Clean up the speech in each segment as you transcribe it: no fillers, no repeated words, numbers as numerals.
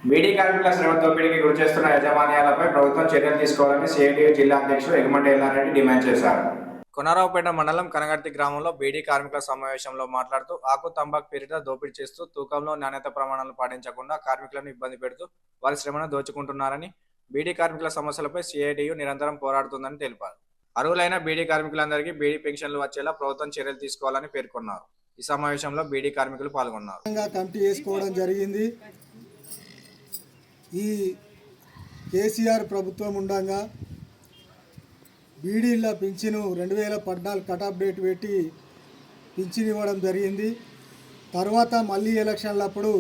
బీడీ కార్మికుల శ్రమ దోపిడీకి గురి చేస్తున్న యాజమాన్యాలపై ప్రభుత్వం చర్యలు తీసుకోవాలని సిఐటియు జిల్లా అధ్యక్షుడు ఎగుమంటి ఎల్లారెడ్డి డిమాండ్ చేశారు. కొనరావుపేట మండలం కనగర్తి గ్రామంలో బీడీ కార్మికుల సమావేశంలో మాట్లాడుతూ ఆకు తంబాకు పేరిట దోపిడీ చేస్తూ తూకంలో నాణ్యత ప్రమాణాలు పాటించకుండా కార్మికులను ఇబ్బంది పెడుతూ వారి శ్రమను దోచుకుంటున్నారని, బీడీ కార్మికుల సమస్యలపై సిఐటియు నిరంతరం పోరాడుతుందని తెలిపారు. అర్హులైన బీడీ కార్మికులందరికీ బీడీ పెన్షన్లు వచ్చేలా ప్రభుత్వం చర్యలు తీసుకోవాలని పేర్కొన్నారు. ఈ సమావేశంలో బీడీ కార్మికులు పాల్గొన్నారు. కమిటీ చేసుకోవడం జరిగింది. ఈ కేసీఆర్ ప్రభుత్వం ఉండగా బీడీల పింఛను 2014 కటాఫ్ డేట్ పెట్టి పింఛన్ ఇవ్వడం జరిగింది. తర్వాత మళ్ళీ ఎలక్షన్లప్పుడు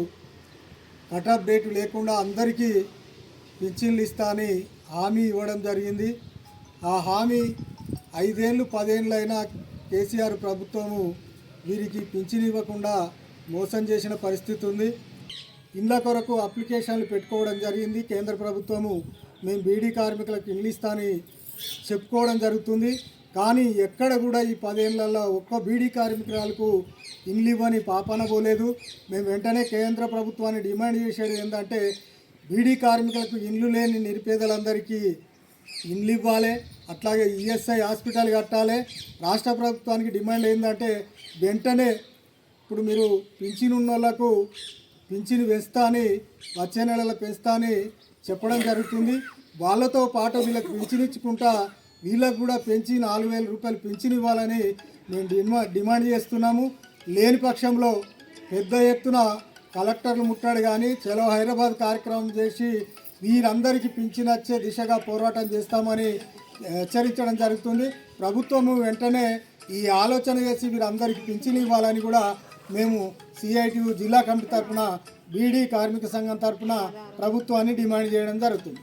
కటాఫ్ డేట్ లేకుండా అందరికీ పింఛన్లు ఇస్తా అని హామీ ఇవ్వడం జరిగింది. ఆ హామీ 5 ఏళ్ళు 10 ఏళ్ళు అయినా కేసీఆర్ ప్రభుత్వము వీరికి పింఛన్ ఇవ్వకుండా మోసం చేసిన పరిస్థితి ఉంది. ఇండ్ల కొరకు అప్లికేషన్లు పెట్టుకోవడం జరిగింది. కేంద్ర ప్రభుత్వము మేము బీడీ కార్మికులకు ఇండ్లు ఇస్తామని చెప్పుకోవడం జరుగుతుంది. కానీ ఎక్కడ కూడా ఈ 10 ఏళ్లలో ఒక్క బీడీ కార్మికురాలకు ఇండ్లు ఇవ్వని పాపన పోలేదు. మేము వెంటనే కేంద్ర ప్రభుత్వాన్ని డిమాండ్ చేసేది ఏంటంటే బీడీ కార్మికులకు ఇండ్లు లేని నిరుపేదలందరికీ ఇండ్లు ఇవ్వాలి. అట్లాగే ఈఎస్ఐ హాస్పిటల్ కట్టాలి. రాష్ట్ర ప్రభుత్వానికి డిమాండ్ ఏంటంటే వెంటనే ఇప్పుడు మీరు పింఛన్ ఉన్న వాళ్ళకు పింఛను పెంచుతా అని వచ్చే నెలలో పెంచుతా అని చెప్పడం జరుగుతుంది. వాళ్ళతో పాటు వీళ్ళకి పింఛను ఇచ్చుకుంటా వీళ్ళకు కూడా పెంచి 4,000 రూపాయలు పింఛను ఇవ్వాలని మేము డిమాండ్ చేస్తున్నాము. లేని పక్షంలో పెద్ద ఎత్తున కలెక్టర్లు ముట్టాడు కానీ చలో హైదరాబాద్ కార్యక్రమం చేసి వీరందరికీ పింఛను వచ్చే దిశగా పోరాటం చేస్తామని హెచ్చరించడం జరుగుతుంది. ప్రభుత్వము వెంటనే ఈ ఆలోచన చేసి వీరందరికీ పింఛను ఇవ్వాలని కూడా మేము సిఐటియు జిల్లా కమిటీ తరఫున బీడీ కార్మిక సంఘం తరఫున ప్రభుత్వాన్ని డిమాండ్ చేయడం జరుగుతుంది.